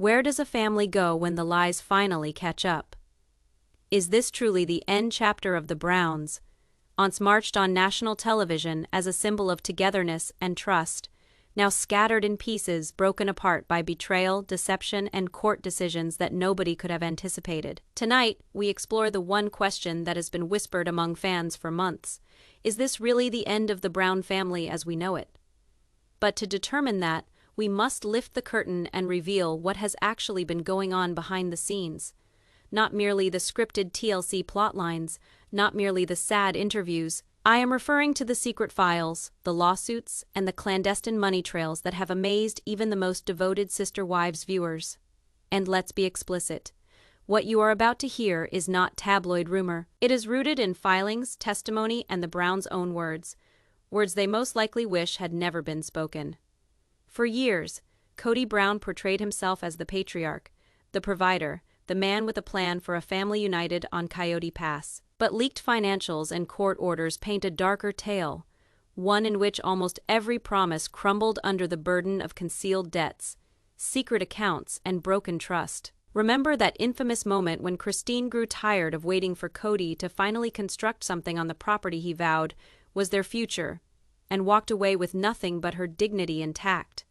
Where does a family go when the lies finally catch up? Is this truly the end chapter of the Browns, once marched on national television as a symbol of togetherness and trust, now scattered in pieces, broken apart by betrayal, deception, and court decisions that nobody could have anticipated? Tonight, we explore the one question that has been whispered among fans for months. Is this really the end of the Brown family as we know it? But to determine that, we must lift the curtain and reveal what has actually been going on behind the scenes. Not merely the scripted TLC plotlines, not merely the sad interviews. I am referring to the secret files, the lawsuits, and the clandestine money trails that have amazed even the most devoted Sister Wives viewers. And let's be explicit. What you are about to hear is not tabloid rumor. It is rooted in filings, testimony, and the Browns' own words. Words they most likely wish had never been spoken. For years, Kody Brown portrayed himself as the patriarch, the provider, the man with a plan for a family united on Coyote Pass. But leaked financials and court orders paint a darker tale, one in which almost every promise crumbled under the burden of concealed debts, secret accounts, and broken trust. Remember that infamous moment when Christine grew tired of waiting for Kody to finally construct something on the property he vowed was their future, and walked away with nothing but her dignity intact.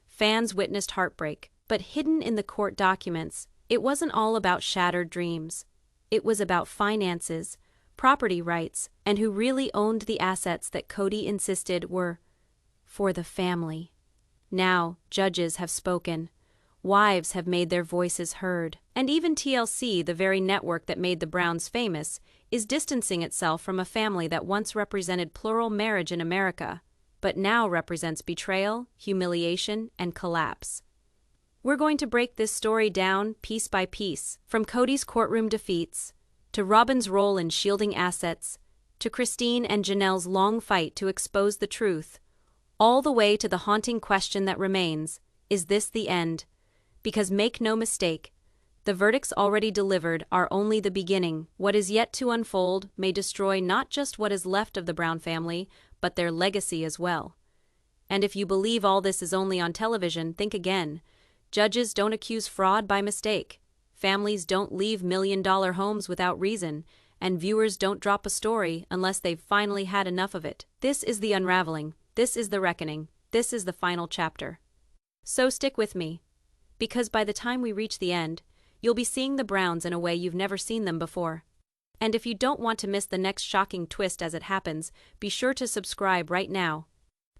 Fans witnessed heartbreak, but hidden in the court documents, it wasn't all about shattered dreams. It was about finances, property rights, and who really owned the assets that Kody insisted were for the family. Now, judges have spoken. Wives have made their voices heard. And even TLC, the very network that made the Browns famous, is distancing itself from a family that once represented plural marriage in America, but now represents betrayal, humiliation, and collapse. We're going to break this story down piece by piece, from Kody's courtroom defeats, to Robyn's role in shielding assets, to Christine and Janelle's long fight to expose the truth, all the way to the haunting question that remains: is this the end? Because make no mistake, the verdicts already delivered are only the beginning. What is yet to unfold may destroy not just what is left of the Brown family, but their legacy as well. And if you believe all this is only on television, think again. Judges don't accuse fraud by mistake. Families don't leave million-dollar homes without reason, and viewers don't drop a story unless they've finally had enough of it. This is the unraveling. This is the reckoning. This is the final chapter. So stick with me, because by the time we reach the end, you'll be seeing the Browns in a way you've never seen them before. And if you don't want to miss the next shocking twist as it happens, be sure to subscribe right now,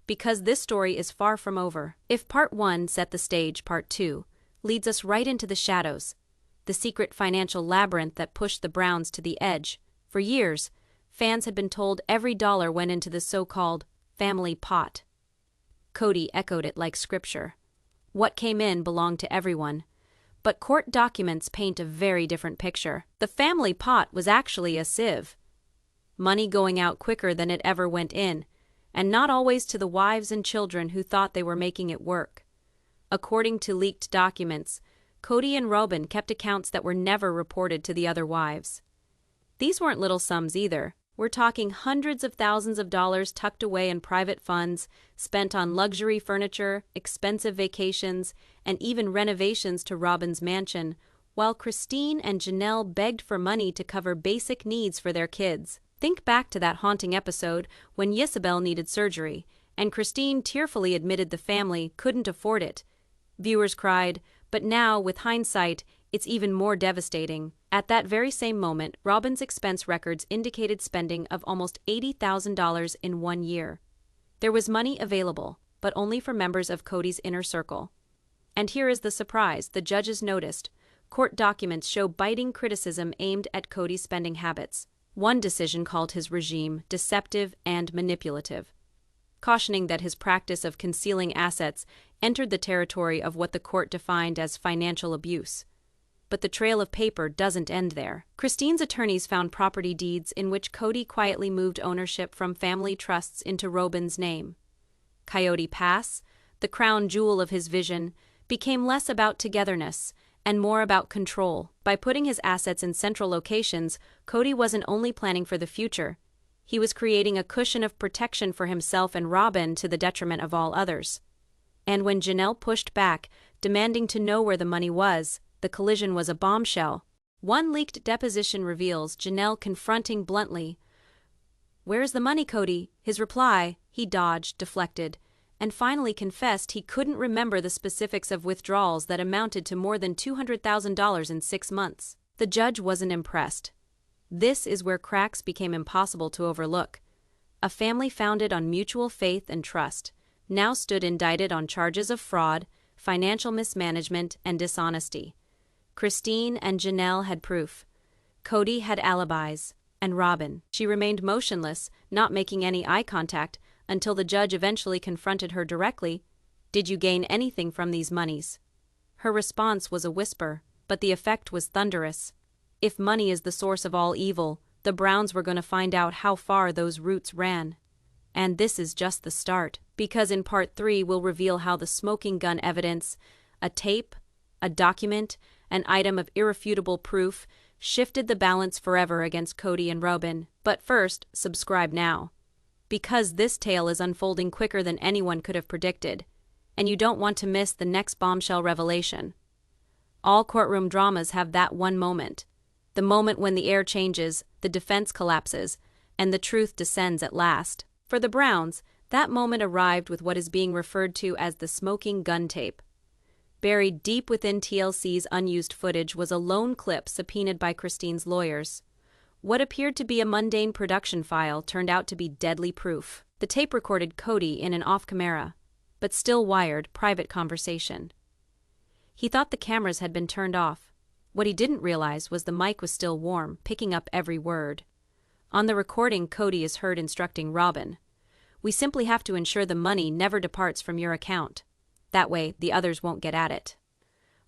because this story is far from over. If Part 1 set the stage, Part 2 leads us right into the shadows, the secret financial labyrinth that pushed the Browns to the edge. For years, fans had been told every dollar went into the so-called family pot. Kody echoed it like scripture. What came in belonged to everyone. But court documents paint a very different picture. The family pot was actually a sieve. Money going out quicker than it ever went in, and not always to the wives and children who thought they were making it work. According to leaked documents, Kody and Robyn kept accounts that were never reported to the other wives. These weren't little sums either. We're talking hundreds of thousands of dollars tucked away in private funds, spent on luxury furniture, expensive vacations, and even renovations to Robyn's mansion, while Christine and Janelle begged for money to cover basic needs for their kids. Think back to that haunting episode when Isabel needed surgery, and Christine tearfully admitted the family couldn't afford it. Viewers cried, but now, with hindsight, it's even more devastating. At that very same moment, Robyn's expense records indicated spending of almost $80,000 in 1 year. There was money available, but only for members of Kody's inner circle. And here is the surprise: the judges noticed. Court documents show biting criticism aimed at Kody's spending habits. One decision called his regime deceptive and manipulative, cautioning that his practice of concealing assets entered the territory of what the court defined as financial abuse. But the trail of paper doesn't end there. Christine's attorneys found property deeds in which Kody quietly moved ownership from family trusts into Robyn's name. Coyote Pass, the crown jewel of his vision, became less about togetherness and more about control. By putting his assets in central locations, Kody wasn't only planning for the future, he was creating a cushion of protection for himself and Robyn to the detriment of all others. And when Janelle pushed back, demanding to know where the money was. The collision was a bombshell. One leaked deposition reveals Janelle confronting bluntly, "Where's the money, Kody?" His reply, he dodged, deflected, and finally confessed he couldn't remember the specifics of withdrawals that amounted to more than $200,000 in 6 months. The judge wasn't impressed. This is where cracks became impossible to overlook. A family founded on mutual faith and trust now stood indicted on charges of fraud, financial mismanagement, and dishonesty. Christine and Janelle had proof. Kody had alibis. And Robyn, she remained motionless, not making any eye contact, until the judge eventually confronted her directly. "Did you gain anything from these monies?" Her response was a whisper, but the effect was thunderous. If money is the source of all evil, the Browns were going to find out how far those roots ran. And this is just the start, because in Part 3 we'll reveal how the smoking gun evidence, a tape, a document, an item of irrefutable proof, shifted the balance forever against Kody and Robyn. But first, subscribe now. Because this tale is unfolding quicker than anyone could have predicted, and you don't want to miss the next bombshell revelation. All courtroom dramas have that one moment. The moment when the air changes, the defense collapses, and the truth descends at last. For the Browns, that moment arrived with what is being referred to as the smoking gun tape. Buried deep within TLC's unused footage was a lone clip subpoenaed by Christine's lawyers. What appeared to be a mundane production file turned out to be deadly proof. The tape recorded Kody in an off-camera, but still wired, private conversation. He thought the cameras had been turned off. What he didn't realize was the mic was still warm, picking up every word. On the recording, Kody is heard instructing Robyn, "We simply have to ensure the money never departs from your account. That way, the others won't get at it."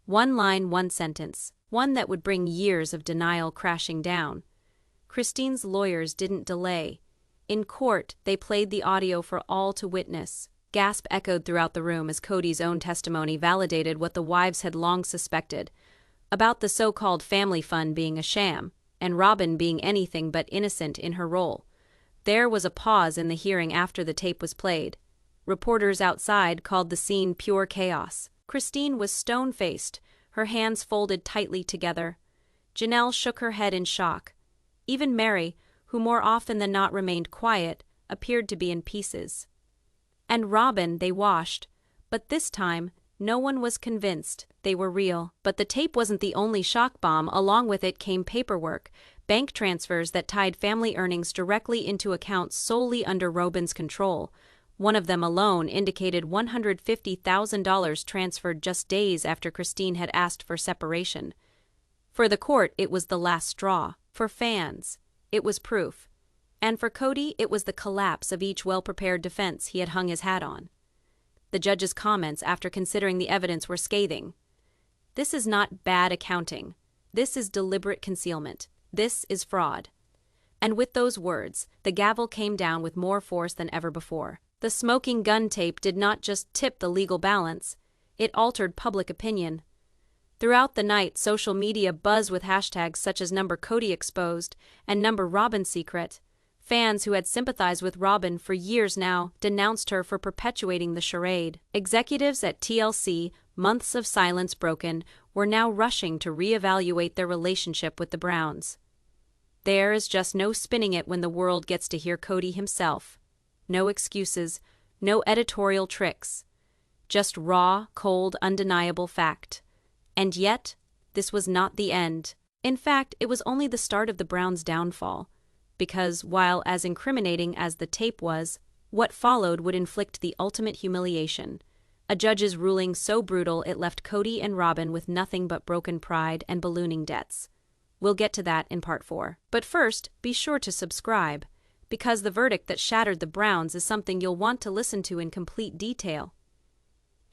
One line, one sentence, one that would bring years of denial crashing down. Christine's lawyers didn't delay. In court, they played the audio for all to witness. Gasp echoed throughout the room as Kody's own testimony validated what the wives had long suspected, about the so-called family fund being a sham, and Robyn being anything but innocent in her role. There was a pause in the hearing after the tape was played. Reporters outside called the scene pure chaos. Christine was stone-faced, her hands folded tightly together. Janelle shook her head in shock. Even Meri, who more often than not remained quiet, appeared to be in pieces. And Robyn they washed, but this time, no one was convinced they were real. But the tape wasn't the only shock bomb. Along with it came paperwork, bank transfers that tied family earnings directly into accounts solely under Robyn's control. One of them alone indicated $150,000 transferred just days after Christine had asked for separation. For the court, it was the last straw. For fans, it was proof. And for Kody, it was the collapse of each well-prepared defense he had hung his hat on. The judge's comments after considering the evidence were scathing. "This is not bad accounting. This is deliberate concealment. This is fraud." And with those words, the gavel came down with more force than ever before. The smoking gun tape did not just tip the legal balance, it altered public opinion. Throughout the night, social media buzzed with hashtags such as #Kody exposed and #Robyn secret. Fans who had sympathized with Robyn for years now denounced her for perpetuating the charade. Executives at TLC, months of silence broken, were now rushing to reevaluate their relationship with the Browns. There is just no spinning it when the world gets to hear Kody himself. No excuses, no editorial tricks. Just raw, cold, undeniable fact. And yet, this was not the end. In fact, it was only the start of the Browns' downfall. Because, while as incriminating as the tape was, what followed would inflict the ultimate humiliation. A judge's ruling so brutal it left Kody and Robyn with nothing but broken pride and ballooning debts. We'll get to that in Part 4. But first, be sure to subscribe, because the verdict that shattered the Browns is something you'll want to listen to in complete detail.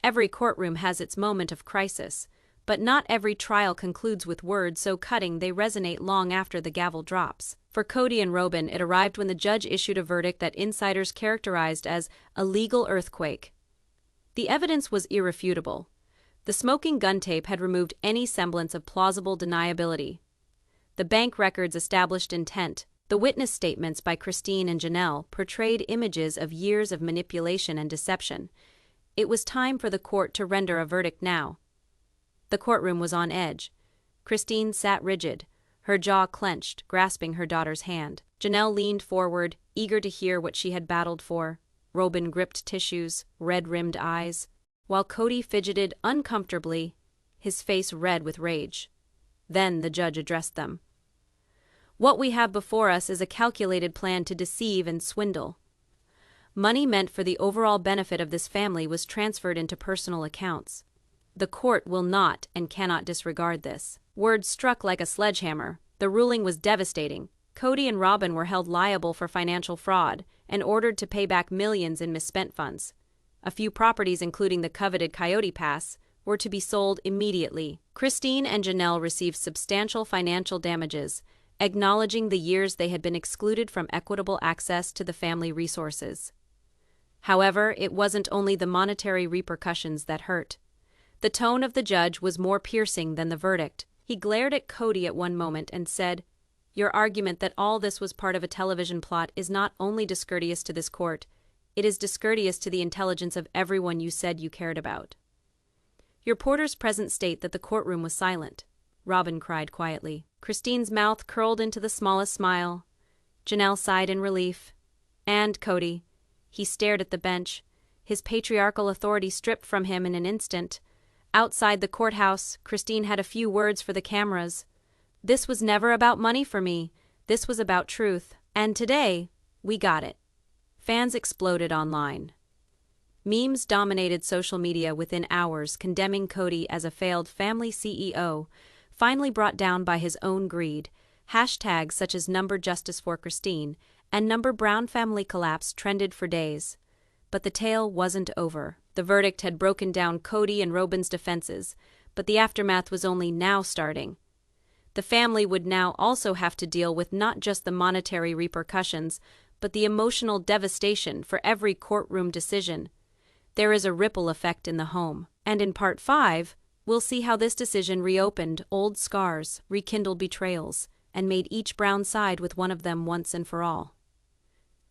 Every courtroom has its moment of crisis, but not every trial concludes with words so cutting they resonate long after the gavel drops. For Kody and Robyn, it arrived when the judge issued a verdict that insiders characterized as a legal earthquake. The evidence was irrefutable. The smoking gun tape had removed any semblance of plausible deniability. The bank records established intent. The witness statements by Christine and Janelle portrayed images of years of manipulation and deception. It was time for the court to render a verdict now. The courtroom was on edge. Christine sat rigid, her jaw clenched, grasping her daughter's hand. Janelle leaned forward, eager to hear what she had battled for. Robyn gripped tissues, red-rimmed eyes, while Kody fidgeted uncomfortably, his face red with rage. Then the judge addressed them. "What we have before us is a calculated plan to deceive and swindle. Money meant for the overall benefit of this family was transferred into personal accounts. The court will not and cannot disregard this." Words struck like a sledgehammer. The ruling was devastating. Kody and Robyn were held liable for financial fraud and ordered to pay back millions in misspent funds. A few properties, including the coveted Coyote Pass, were to be sold immediately. Christine and Janelle received substantial financial damages, acknowledging the years they had been excluded from equitable access to the family resources. However, it wasn't only the monetary repercussions that hurt. The tone of the judge was more piercing than the verdict. He glared at Kody at one moment and said, "Your argument that all this was part of a television plot is not only discourteous to this court, it is discourteous to the intelligence of everyone you said you cared about." "Your porters present state that the courtroom was silent," Robyn cried quietly. Christine's mouth curled into the smallest smile. Janelle sighed in relief. And Kody. He stared at the bench, his patriarchal authority stripped from him in an instant. Outside the courthouse, Christine had a few words for the cameras. "This was never about money for me. This was about truth. And today, we got it." Fans exploded online. Memes dominated social media within hours, condemning Kody as a failed family CEO, finally brought down by his own greed. Hashtags such as #Justice for Christine and #Brown family collapse trended for days. But the tale wasn't over. The verdict had broken down Kody and Robyn's defenses, but the aftermath was only now starting. The family would now also have to deal with not just the monetary repercussions, but the emotional devastation for every courtroom decision. There is a ripple effect in the home, and in Part 5, we'll see how this decision reopened old scars, rekindled betrayals, and made each Brown side with one of them once and for all.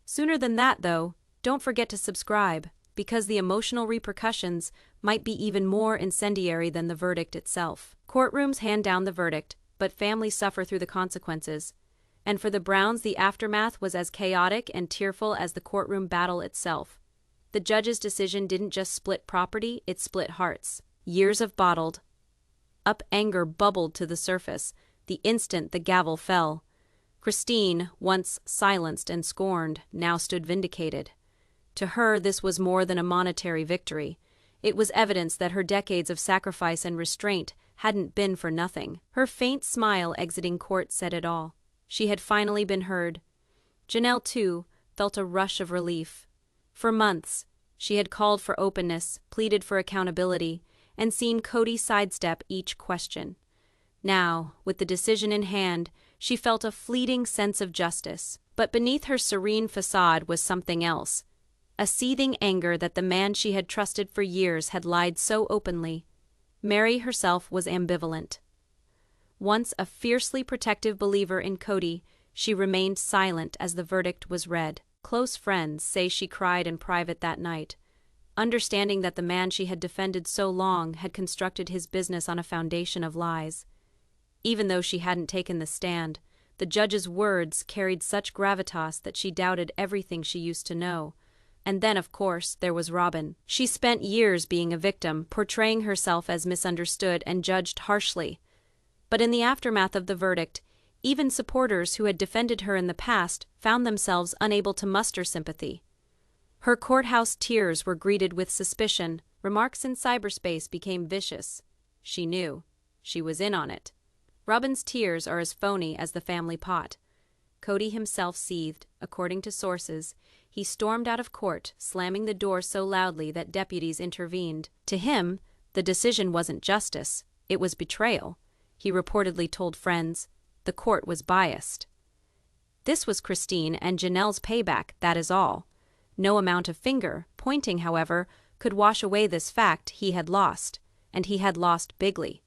Sooner than that, though, don't forget to subscribe, because the emotional repercussions might be even more incendiary than the verdict itself. Courtrooms hand down the verdict, but families suffer through the consequences. And for the Browns, the aftermath was as chaotic and tearful as the courtroom battle itself. The judge's decision didn't just split property, it split hearts. Years of bottled up anger bubbled to the surface the instant the gavel fell. Christine, once silenced and scorned, now stood vindicated. To her, this was more than a monetary victory. It was evidence that her decades of sacrifice and restraint hadn't been for nothing. Her faint smile exiting court said it all. She had finally been heard. Janelle, too, felt a rush of relief. For months, she had called for openness, pleaded for accountability, and seen Kody sidestep each question. Now, with the decision in hand, she felt a fleeting sense of justice. But beneath her serene facade was something else. A seething anger that the man she had trusted for years had lied so openly. Meri herself was ambivalent. Once a fiercely protective believer in Kody, she remained silent as the verdict was read. Close friends say she cried in private that night, understanding that the man she had defended so long had constructed his business on a foundation of lies. Even though she hadn't taken the stand, the judge's words carried such gravitas that she doubted everything she used to know. And then, of course, there was Robyn. She spent years being a victim, portraying herself as misunderstood and judged harshly. But in the aftermath of the verdict, even supporters who had defended her in the past found themselves unable to muster sympathy. Her courthouse tears were greeted with suspicion. Remarks in cyberspace became vicious. She knew. She was in on it. Robyn's tears are as phony as the family pot. Kody himself seethed. According to sources, he stormed out of court, slamming the door so loudly that deputies intervened. To him, the decision wasn't justice, it was betrayal. He reportedly told friends, the court was biased. This was Christine and Janelle's payback, that is all. No amount of finger pointing, however, could wash away this fact he had lost, and he had lost bigly.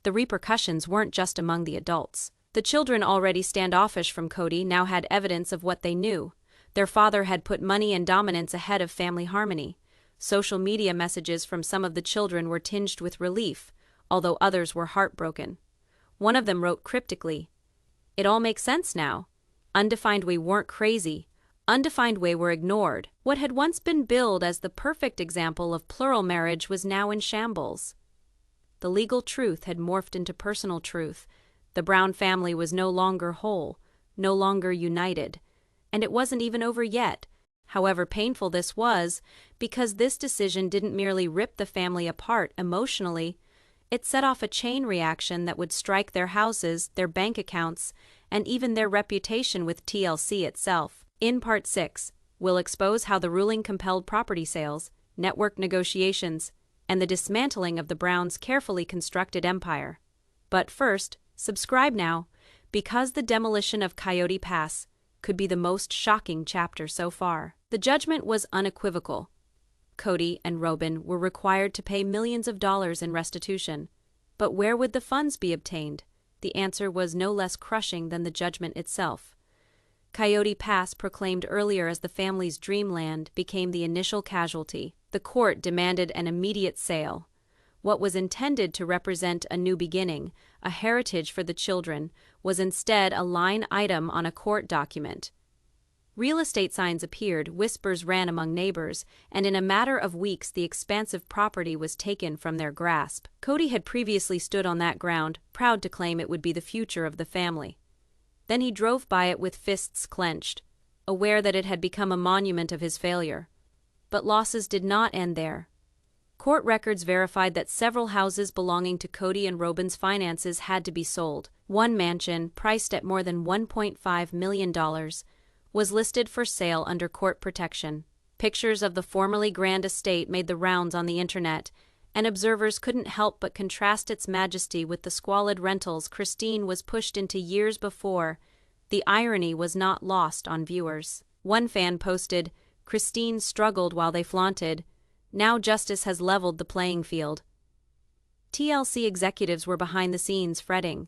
The repercussions weren't just among the adults. The children, already standoffish from Kody, now had evidence of what they knew. Their father had put money and dominance ahead of family harmony. Social media messages from some of the children were tinged with relief, although others were heartbroken. One of them wrote cryptically, "It all makes sense now. Undefined Way weren't crazy. Undefined Way were ignored." What had once been billed as the perfect example of plural marriage was now in shambles. The legal truth had morphed into personal truth. The Brown family was no longer whole, no longer united. And it wasn't even over yet, however painful this was, because this decision didn't merely rip the family apart emotionally, it set off a chain reaction that would strike their houses, their bank accounts, and even their reputation with TLC itself. In Part 6, we'll expose how the ruling compelled property sales, network negotiations, and the dismantling of the Browns' carefully constructed empire. But first, subscribe now, because the demolition of Coyote Pass could be the most shocking chapter so far. The judgment was unequivocal. Kody and Robyn were required to pay millions of dollars in restitution. But where would the funds be obtained? The answer was no less crushing than the judgment itself. Coyote Pass, proclaimed earlier as the family's dreamland, became the initial casualty. The court demanded an immediate sale. What was intended to represent a new beginning, a heritage for the children, was instead a line item on a court document. Real estate signs appeared, whispers ran among neighbors, and in a matter of weeks the expansive property was taken from their grasp. Kody had previously stood on that ground, proud to claim it would be the future of the family. Then he drove by it with fists clenched, aware that it had become a monument of his failure. But losses did not end there. Court records verified that several houses belonging to Kody and Robyn's finances had to be sold. One mansion, priced at more than $1.5 million, was listed for sale under court protection. Pictures of the formerly grand estate made the rounds on the internet, and observers couldn't help but contrast its majesty with the squalid rentals Christine was pushed into years before. The irony was not lost on viewers. One fan posted, "Christine struggled while they flaunted. Now justice has leveled the playing field." TLC executives were behind the scenes fretting.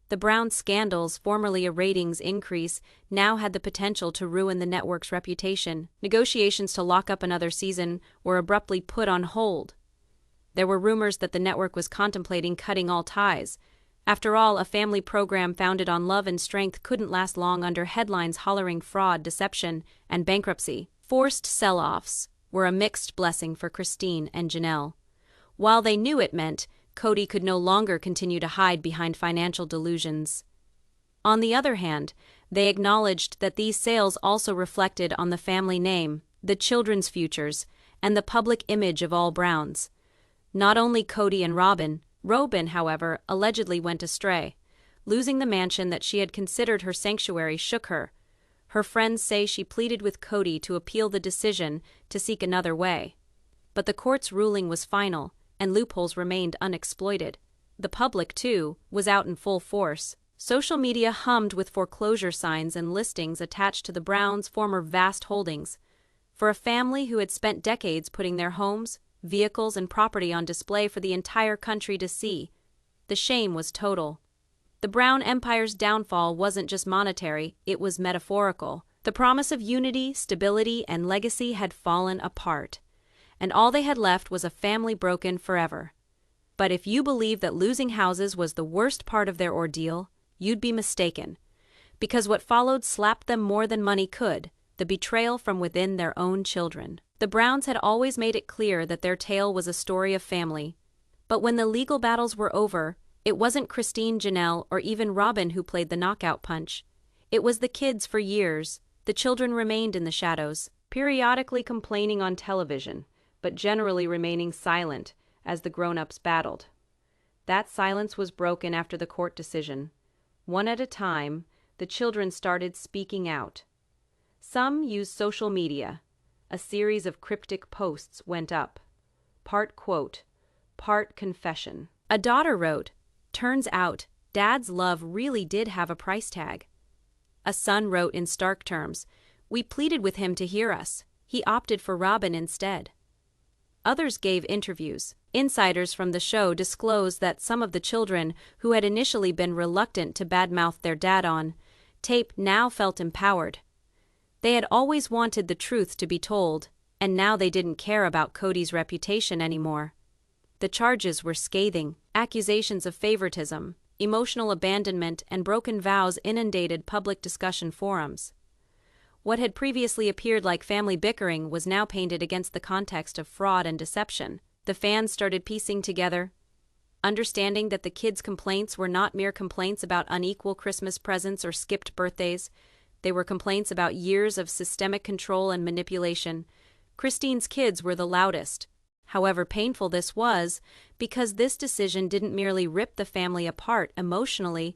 The Brown scandals, formerly a ratings increase, now had the potential to ruin the network's reputation. Negotiations to lock up another season were abruptly put on hold. There were rumors that the network was contemplating cutting all ties. After all, a family program founded on love and strength couldn't last long under headlines hollering fraud, deception, and bankruptcy. Forced sell-offs were a mixed blessing for Christine and Janelle. While they knew it meant Kody could no longer continue to hide behind financial delusions. On the other hand, they acknowledged that these sales also reflected on the family name, the children's futures, and the public image of all Browns. Not only Kody and Robyn, however, allegedly went astray. Losing the mansion that she had considered her sanctuary shook her. Her friends say she pleaded with Kody to appeal the decision to seek another way. But the court's ruling was final, and loopholes remained unexploited. The public, too, was out in full force. Social media hummed with foreclosure signs and listings attached to the Browns' former vast holdings. For a family who had spent decades putting their homes, vehicles, and property on display for the entire country to see, the shame was total. The Brown Empire's downfall wasn't just monetary, it was metaphorical. The promise of unity, stability, and legacy had fallen apart, and all they had left was a family broken forever. But if you believe that losing houses was the worst part of their ordeal, you'd be mistaken. Because what followed slapped them more than money could, the betrayal from within their own children. The Browns had always made it clear that their tale was a story of family. But when the legal battles were over, it wasn't Christine, Janelle, or even Robyn who played the knockout punch. It was the kids for years. The children remained in the shadows, periodically complaining on television, but generally remaining silent as the grown-ups battled. That silence was broken after the court decision. One at a time, the children started speaking out. Some used social media. A series of cryptic posts went up. Part quote, part confession. A daughter wrote, "Turns out, Dad's love really did have a price tag." A son wrote in stark terms, "We pleaded with him to hear us. He opted for Robyn instead." Others gave interviews. Insiders from the show disclosed that some of the children, who had initially been reluctant to badmouth their dad on tape, now felt empowered. They had always wanted the truth to be told, and now they didn't care about Kody's reputation anymore. The charges were scathing. Accusations of favoritism, emotional abandonment, and broken vows inundated public discussion forums. What had previously appeared like family bickering was now painted against the context of fraud and deception. The fans started piecing together, understanding that the kids' complaints were not mere complaints about unequal Christmas presents or skipped birthdays. They were complaints about years of systemic control and manipulation. Christine's kids were the loudest. However painful this was, because this decision didn't merely rip the family apart emotionally,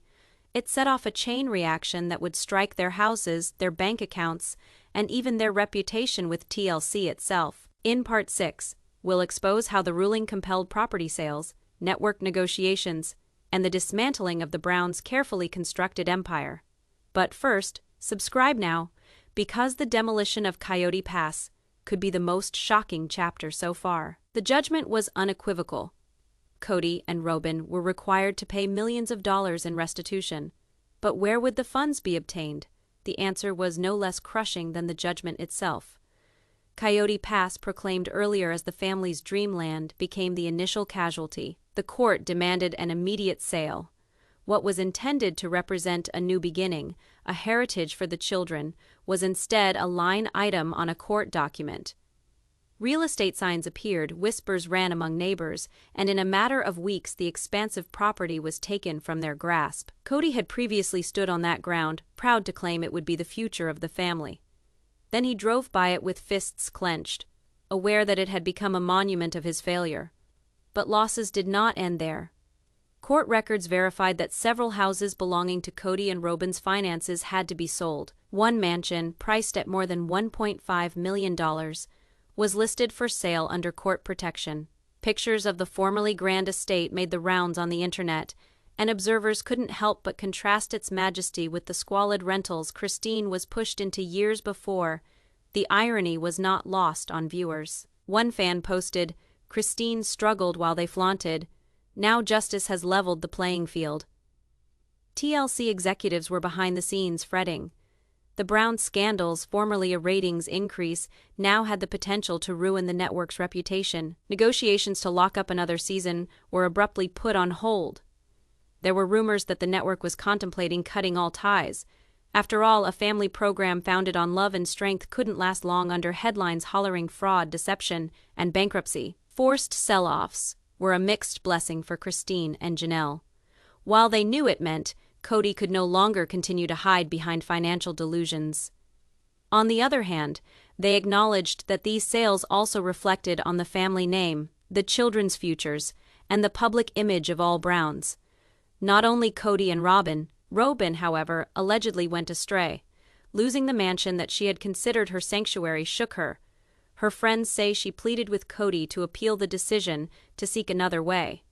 it set off a chain reaction that would strike their houses, their bank accounts, and even their reputation with TLC itself. In Part 6, we'll expose how the ruling compelled property sales, network negotiations, and the dismantling of the Browns' carefully constructed empire. But first, subscribe now, because the demolition of Coyote Pass could be the most shocking chapter so far. The judgment was unequivocal. Kody and Robyn were required to pay millions of dollars in restitution. But where would the funds be obtained? The answer was no less crushing than the judgment itself. Coyote Pass, proclaimed earlier as the family's dreamland, became the initial casualty. The court demanded an immediate sale. What was intended to represent a new beginning, a heritage for the children, was instead a line item on a court document. Real estate signs appeared, whispers ran among neighbors, and in a matter of weeks the expansive property was taken from their grasp. Kody had previously stood on that ground, proud to claim it would be the future of the family. Then he drove by it with fists clenched, aware that it had become a monument of his failure. But losses did not end there. Court records verified that several houses belonging to Kody and Robyn's finances had to be sold. One mansion, priced at more than $1.5 million, was listed for sale under court protection. Pictures of the formerly grand estate made the rounds on the internet, and observers couldn't help but contrast its majesty with the squalid rentals Christine was pushed into years before. The irony was not lost on viewers. One fan posted, "Christine struggled while they flaunted. Now justice has leveled the playing field." TLC executives were behind the scenes fretting. The Brown scandals, formerly a ratings increase, now had the potential to ruin the network's reputation. Negotiations to lock up another season were abruptly put on hold. There were rumors that the network was contemplating cutting all ties. After all, a family program founded on love and strength couldn't last long under headlines hollering fraud, deception, and bankruptcy. Forced sell-offs were a mixed blessing for Christine and Janelle. While they knew it meant Kody could no longer continue to hide behind financial delusions. On the other hand, they acknowledged that these sales also reflected on the family name, the children's futures, and the public image of all Browns. Not only Kody and Robyn, however, allegedly went astray. Losing the mansion that she had considered her sanctuary shook her. Her friends say she pleaded with Kody to appeal the decision to seek another way.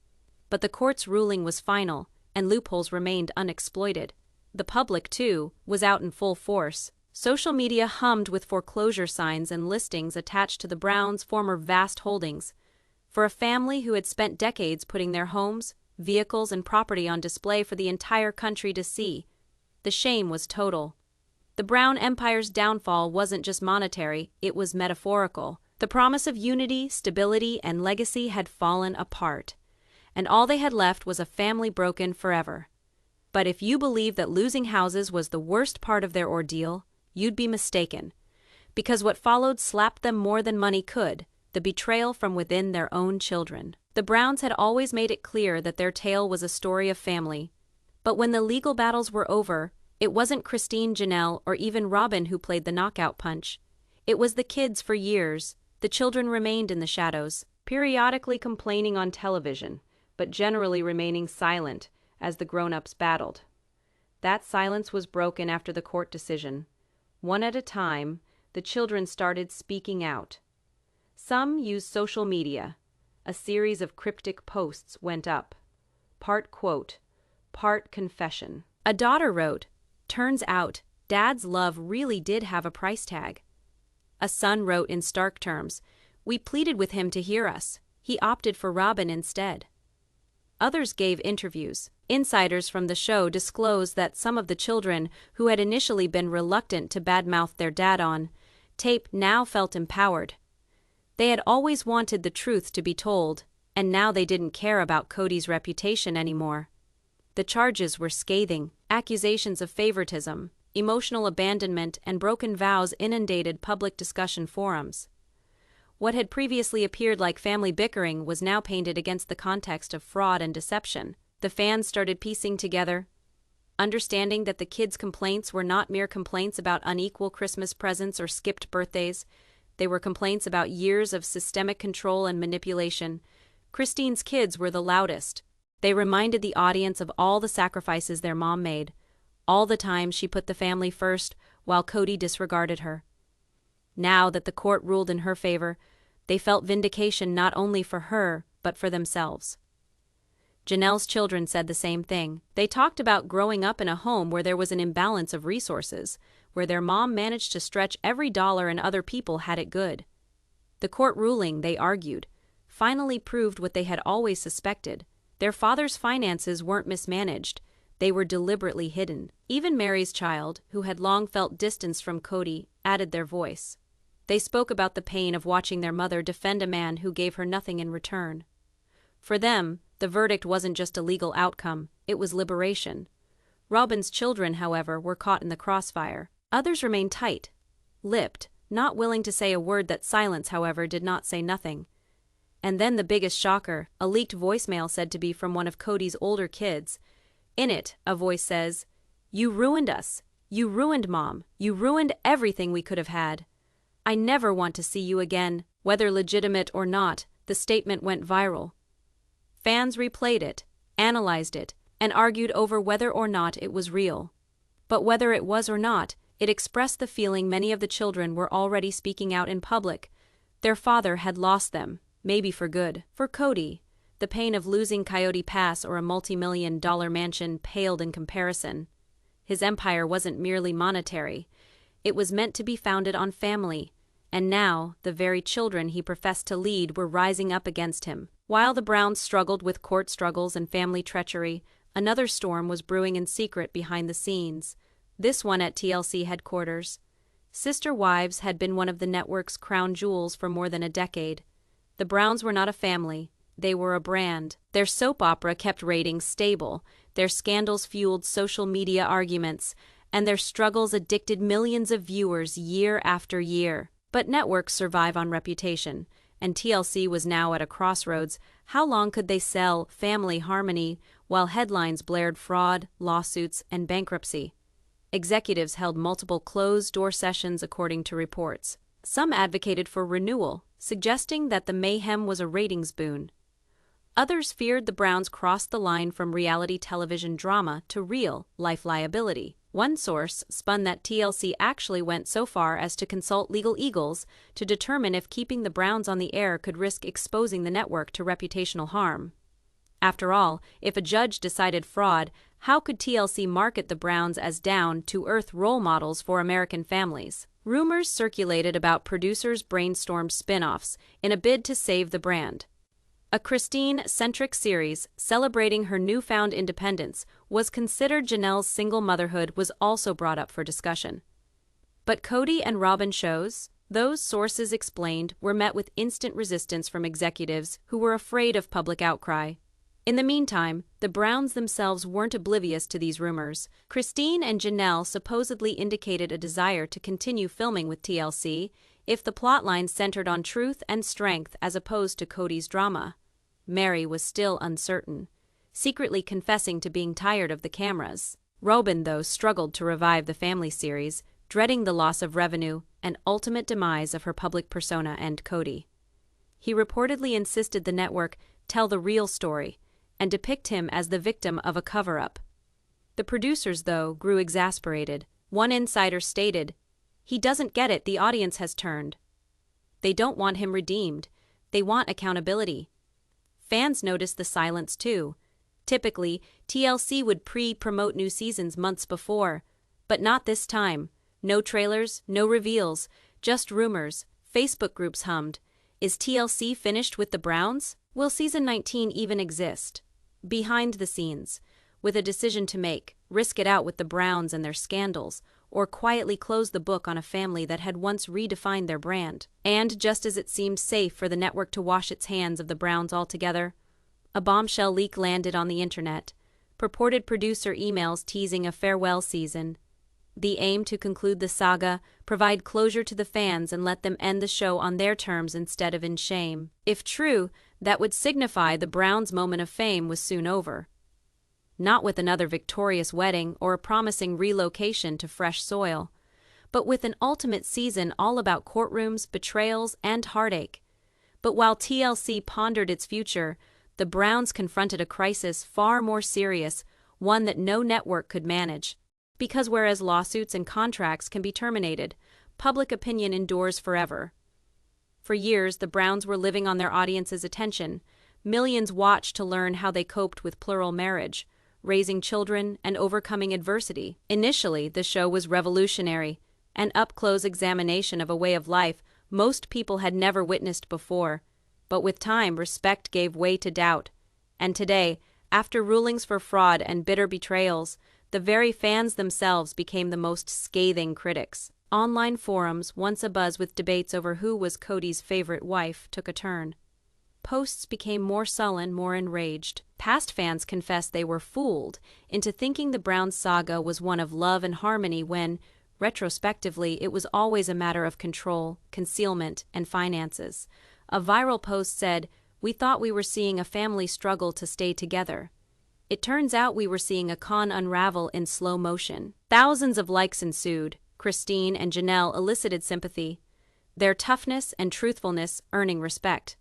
But the court's ruling was final, and loopholes remained unexploited. The public, too, was out in full force. Social media hummed with foreclosure signs and listings attached to the Browns' former vast holdings. For a family who had spent decades putting their homes, vehicles, and property on display for the entire country to see, the shame was total. The Brown Empire's downfall wasn't just monetary, it was metaphorical. The promise of unity, stability, and legacy had fallen apart, and all they had left was a family broken forever. But if you believe that losing houses was the worst part of their ordeal, you'd be mistaken. Because what followed slapped them more than money could, the betrayal from within their own children. The Browns had always made it clear that their tale was a story of family. But when the legal battles were over, it wasn't Christine, Janelle, or even Robyn who played the knockout punch. It was the kids for years. The children remained in the shadows, periodically complaining on television, but generally remaining silent as the grown-ups battled. That silence was broken after the court decision. One at a time, the children started speaking out. Some used social media. A series of cryptic posts went up. Part quote, part confession. A daughter wrote, "Turns out, Dad's love really did have a price tag." A son wrote in stark terms, "We pleaded with him to hear us. He opted for Robyn instead." Others gave interviews. Insiders from the show disclosed that some of the children who had initially been reluctant to badmouth their dad on tape now felt empowered. They had always wanted the truth to be told, And now they didn't care about Kody's reputation anymore. The charges were scathing. Accusations of favoritism, emotional abandonment, and broken vows inundated public discussion forums. What had previously appeared like family bickering was now painted against the context of fraud and deception. The fans started piecing together, understanding that the kids' complaints were not mere complaints about unequal Christmas presents or skipped birthdays. They were complaints about years of systemic control and manipulation. Christine's kids were the loudest. They reminded the audience of all the sacrifices their mom made, all the time she put the family first while Kody disregarded her. Now that the court ruled in her favor, they felt vindication not only for her, but for themselves. Janelle's children said the same thing. They talked about growing up in a home where there was an imbalance of resources, where their mom managed to stretch every dollar and other people had it good. The court ruling, they argued, finally proved what they had always suspected. Their father's finances weren't mismanaged, they were deliberately hidden. Even Meri's child, who had long felt distance from Kody, added their voice. They spoke about the pain of watching their mother defend a man who gave her nothing in return. For them, the verdict wasn't just a legal outcome, it was liberation. Robyn's children, however, were caught in the crossfire. Others remained tight-lipped, not willing to say a word. That silence, however, did not say nothing. And then the biggest shocker, a leaked voicemail said to be from one of Kody's older kids. In it, a voice says, "You ruined us. You ruined Mom. You ruined everything we could have had. I never want to see you again." Whether legitimate or not, the statement went viral. Fans replayed it, analyzed it, and argued over whether or not it was real. But whether it was or not, it expressed the feeling many of the children were already speaking out in public. Their father had lost them. Maybe for good. For Kody, the pain of losing Coyote Pass or a multi-million-dollar mansion paled in comparison. His empire wasn't merely monetary. It was meant to be founded on family. And now, the very children he professed to lead were rising up against him. While the Browns struggled with court struggles and family treachery, another storm was brewing in secret behind the scenes. This one at TLC headquarters. Sister Wives had been one of the network's crown jewels for more than a decade. The Browns were not a family, they were a brand. Their soap opera kept ratings stable, their scandals fueled social media arguments, and their struggles addicted millions of viewers year after year. But networks survive on reputation, and TLC was now at a crossroads. How long could they sell family harmony while headlines blared fraud, lawsuits, and bankruptcy? Executives held multiple closed-door sessions according to reports. Some advocated for renewal, suggesting that the mayhem was a ratings boon. Others feared the Browns crossed the line from reality television drama to real-life liability. One source spun that TLC actually went so far as to consult legal eagles to determine if keeping the Browns on the air could risk exposing the network to reputational harm. After all, if a judge decided fraud, how could TLC market the Browns as down-to-earth role models for American families? Rumors circulated about producers brainstormed spin-offs in a bid to save the brand. A Christine-centric series celebrating her newfound independence was considered. Janelle's single motherhood was also brought up for discussion. But Kody and Robyn shows, those sources explained, were met with instant resistance from executives who were afraid of public outcry. In the meantime, the Browns themselves weren't oblivious to these rumors. Christine and Janelle supposedly indicated a desire to continue filming with TLC if the plotline centered on truth and strength as opposed to Kody's drama. Meri was still uncertain, secretly confessing to being tired of the cameras. Robyn, though, struggled to revive the family series, dreading the loss of revenue and ultimate demise of her public persona and Kody. He reportedly insisted the network tell the real story and depict him as the victim of a cover-up. The producers, though, grew exasperated. One insider stated, "He doesn't get it, the audience has turned. They don't want him redeemed, they want accountability." Fans noticed the silence too. Typically, TLC would pre-promote new seasons months before, but not this time. No trailers, no reveals, just rumors. Facebook groups hummed. Is TLC finished with the Browns? Will season 19 even exist? Behind the scenes, with a decision to make, risk it out with the Browns and their scandals, or quietly close the book on a family that had once redefined their brand. And just as it seemed safe for the network to wash its hands of the Browns altogether, a bombshell leak landed on the internet. Purported producer emails teasing a farewell season. The aim to conclude the saga, provide closure to the fans and let them end the show on their terms instead of in shame. If true, that would signify the Browns' moment of fame was soon over. Not with another victorious wedding or a promising relocation to fresh soil, but with an ultimate season all about courtrooms, betrayals, and heartache. But while TLC pondered its future, the Browns confronted a crisis far more serious, one that no network could manage. Because whereas lawsuits and contracts can be terminated, public opinion endures forever. For years, the Browns were living on their audience's attention. Millions watched to learn how they coped with plural marriage, raising children, and overcoming adversity. Initially, the show was revolutionary, an up-close examination of a way of life most people had never witnessed before. But with time, respect gave way to doubt. And today, after rulings for fraud and bitter betrayals, the very fans themselves became the most scathing critics. Online forums, once abuzz with debates over who was Kody's favorite wife, took a turn. Posts became more sullen, more enraged. Past fans confessed they were fooled into thinking the Brown saga was one of love and harmony when, retrospectively, it was always a matter of control, concealment, and finances. A viral post said, "We thought we were seeing a family struggle to stay together. It turns out we were seeing a con unravel in slow motion." Thousands of likes ensued. Christine and Janelle elicited sympathy, their toughness and truthfulness earning respect.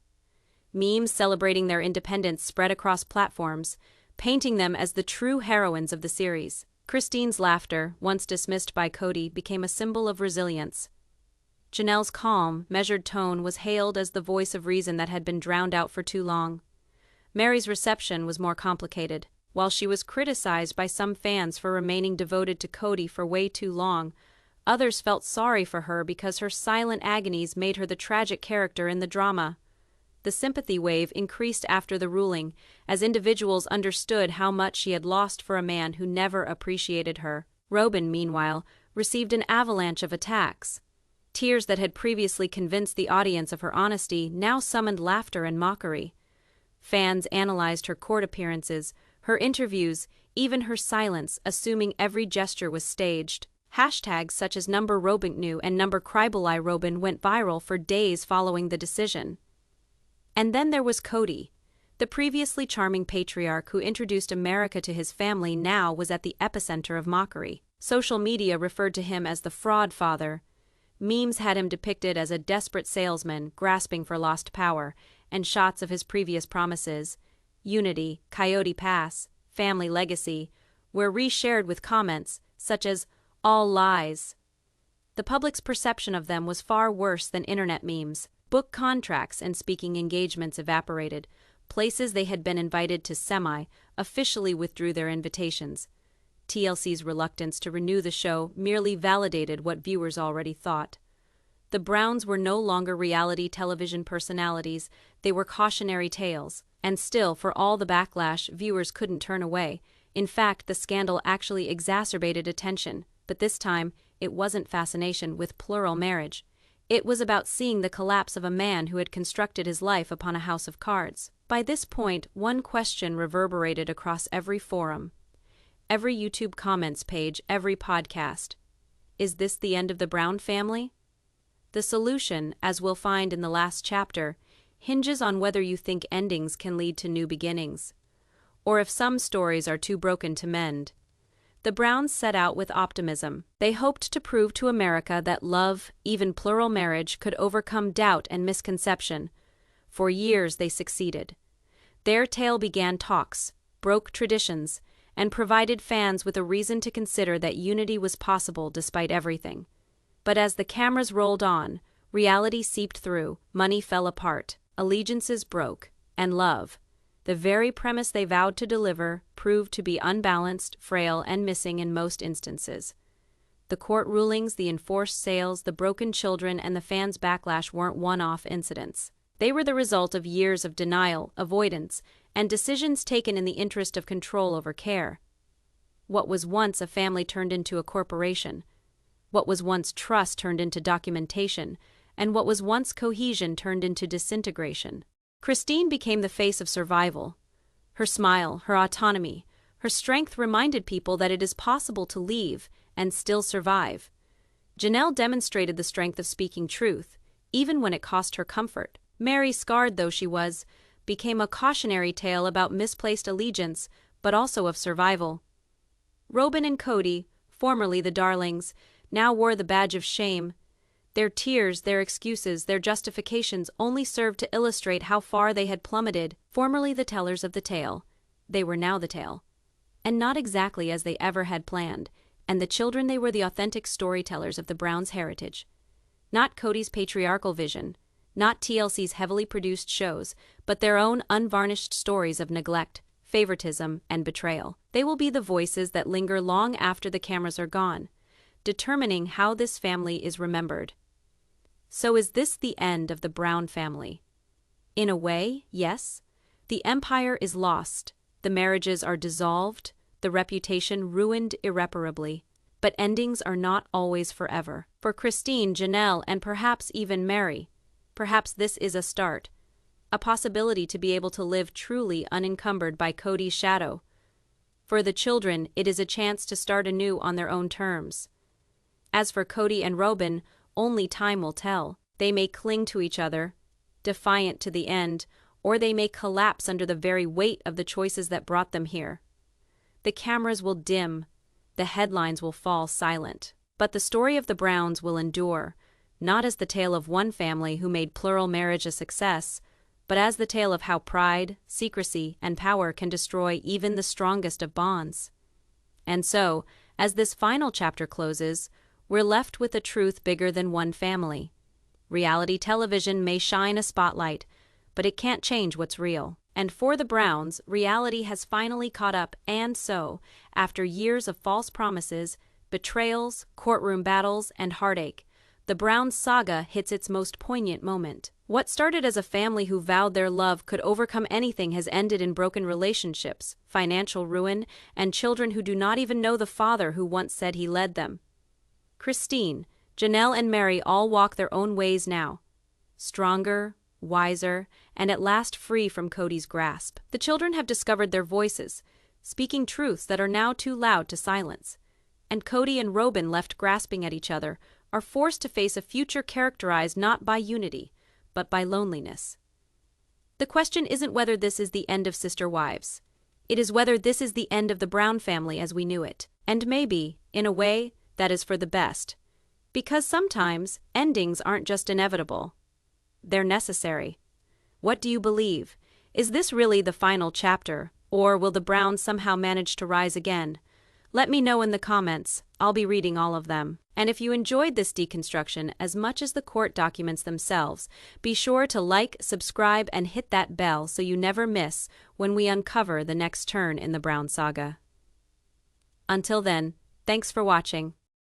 Memes celebrating their independence spread across platforms, painting them as the true heroines of the series. Christine's laughter, once dismissed by Kody, became a symbol of resilience. Janelle's calm, measured tone was hailed as the voice of reason that had been drowned out for too long. Meri's reception was more complicated. While she was criticized by some fans for remaining devoted to Kody for way too long, others felt sorry for her because her silent agonies made her the tragic character in the drama. The sympathy wave increased after the ruling, as individuals understood how much she had lost for a man who never appreciated her. Robyn, meanwhile, received an avalanche of attacks. Tears that had previously convinced the audience of her honesty now summoned laughter and mockery. Fans analyzed her court appearances, her interviews, even her silence, assuming every gesture was staged. Hashtags such as #RobynKnew and #CrybleEyeRobyn went viral for days following the decision. And then there was Kody. The previously charming patriarch who introduced America to his family now was at the epicenter of mockery. Social media referred to him as the fraud father. Memes had him depicted as a desperate salesman grasping for lost power, and shots of his previous promises, unity, Coyote Pass, family legacy, were reshared with comments such as, "all lies." The public's perception of them was far worse than internet memes. Book contracts and speaking engagements evaporated. Places they had been invited to officially withdrew their invitations. TLC's reluctance to renew the show merely validated what viewers already thought. The Browns were no longer reality television personalities, they were cautionary tales. And still, for all the backlash, viewers couldn't turn away. In fact, the scandal actually exacerbated attention. But this time, it wasn't fascination with plural marriage. It was about seeing the collapse of a man who had constructed his life upon a house of cards. By this point, one question reverberated across every forum, every YouTube comments page, every podcast. Is this the end of the Brown family? The solution, as we'll find in the last chapter, hinges on whether you think endings can lead to new beginnings, or if some stories are too broken to mend. The Browns set out with optimism. They hoped to prove to America that love, even plural marriage, could overcome doubt and misconception. For years they succeeded. Their tale began talks, broke traditions, and provided fans with a reason to consider that unity was possible despite everything. But as the cameras rolled on, reality seeped through, money fell apart, allegiances broke, and love, the very premise they vowed to deliver, proved to be unbalanced, frail, and missing in most instances. The court rulings, the enforced sales, the broken children, and the fans' backlash weren't one-off incidents. They were the result of years of denial, avoidance, and decisions taken in the interest of control over care. What was once a family turned into a corporation. What was once trust turned into documentation, and what was once cohesion turned into disintegration. Christine became the face of survival. Her smile, her autonomy, her strength reminded people that it is possible to leave and still survive. Janelle demonstrated the strength of speaking truth, even when it cost her comfort. Meri, scarred though she was, became a cautionary tale about misplaced allegiance, but also of survival. Robyn and Kody, formerly the darlings, now wore the badge of shame. Their tears, their excuses, their justifications only served to illustrate how far they had plummeted. Formerly the tellers of the tale, they were now the tale. And not exactly as they ever had planned, and the children, they were the authentic storytellers of the Browns' heritage. Not Kody's patriarchal vision, not TLC's heavily produced shows, but their own unvarnished stories of neglect, favoritism, and betrayal. They will be the voices that linger long after the cameras are gone, determining how this family is remembered. So is this the end of the Brown family? In a way, yes. The empire is lost, the marriages are dissolved, the reputation ruined irreparably. But endings are not always forever. For Christine, Janelle, and perhaps even Meri, perhaps this is a start, a possibility to be able to live truly unencumbered by Kody's shadow. For the children, it is a chance to start anew on their own terms. As for Kody and Robyn, only time will tell. They may cling to each other, defiant to the end, or they may collapse under the very weight of the choices that brought them here. The cameras will dim, the headlines will fall silent. But the story of the Browns will endure, not as the tale of one family who made plural marriage a success, but as the tale of how pride, secrecy, and power can destroy even the strongest of bonds. And so, as this final chapter closes, we're left with a truth bigger than one family. Reality television may shine a spotlight, but it can't change what's real. And for the Browns, reality has finally caught up, and so, after years of false promises, betrayals, courtroom battles, and heartache, the Brown saga hits its most poignant moment. What started as a family who vowed their love could overcome anything has ended in broken relationships, financial ruin, and children who do not even know the father who once said he led them. Christine, Janelle, and Meri all walk their own ways now, stronger, wiser, and at last free from Kody's grasp. The children have discovered their voices, speaking truths that are now too loud to silence. And Kody and Robyn, left grasping at each other, are forced to face a future characterized not by unity, but by loneliness. The question isn't whether this is the end of Sister Wives. It is whether this is the end of the Brown family as we knew it. And maybe, in a way, that is for the best. Because sometimes, endings aren't just inevitable. They're necessary. What do you believe? Is this really the final chapter, or will the Browns somehow manage to rise again? Let me know in the comments. I'll be reading all of them. And if you enjoyed this deconstruction as much as the court documents themselves, be sure to like, subscribe, and hit that bell so you never miss when we uncover the next turn in the Brown saga. Until then, thanks for watching.